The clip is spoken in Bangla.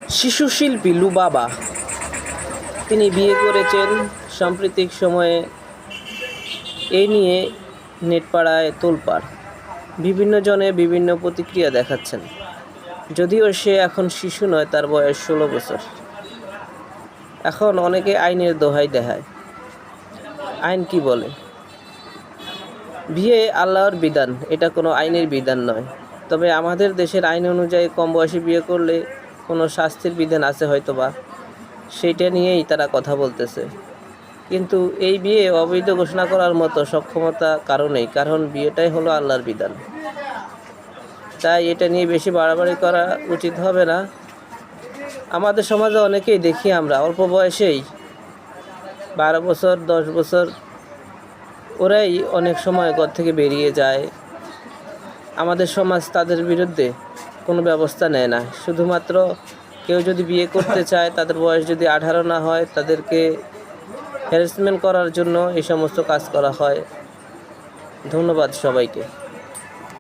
শিশু শিল্পী লুবাবা তিনি বিয়ে করেছেন সাম্প্রতিক সময়ে। এই নিয়ে নেটপাড়ায় তোলপাড়, বিভিন্ন জনে বিভিন্ন প্রতিক্রিয়া দেখাচ্ছেন। যদিও সে এখন শিশু নয়, তার বয়স 16 বছর। এখন অনেকে আইনের দোহাই দেয়, আইন কি বলে। বিয়ে আল্লাহর বিধান, এটা কোনো আইনের বিধান নয়। তবে আমাদের দেশের আইন অনুযায়ী কম বয়সে বিয়ে করলে কোনো শাস্তির বিধান আছে হয়তোবা, সেইটা নিয়েই তারা কথা বলতেছে। কিন্তু এই বিয়ে অবৈধ ঘোষণা করার মতো সক্ষমতা কারো নেই, কারণ বিয়েটাই হলো আল্লাহর বিধান। তাই এটা নিয়ে বেশি বাড়াবাড়ি করা উচিত হবে না। আমাদের সমাজে অনেকেই দেখি আমরা অল্প বয়সেই 12 বছর 10 বছর ওরাই অনেক সময় ঘর থেকে বেরিয়ে যায়। আমাদের সমাজ তাদের বিরুদ্ধে কোনো ব্যবস্থা নেয় না। শুধুমাত্র কেউ যদি বিয়ে করতে চায়, তাদের বয়স যদি 18 না হয়, তাদেরকে হ্যারাসমেন্ট করার জন্য এই সমস্ত কাজ করা হয়। ধন্যবাদ সবাইকে।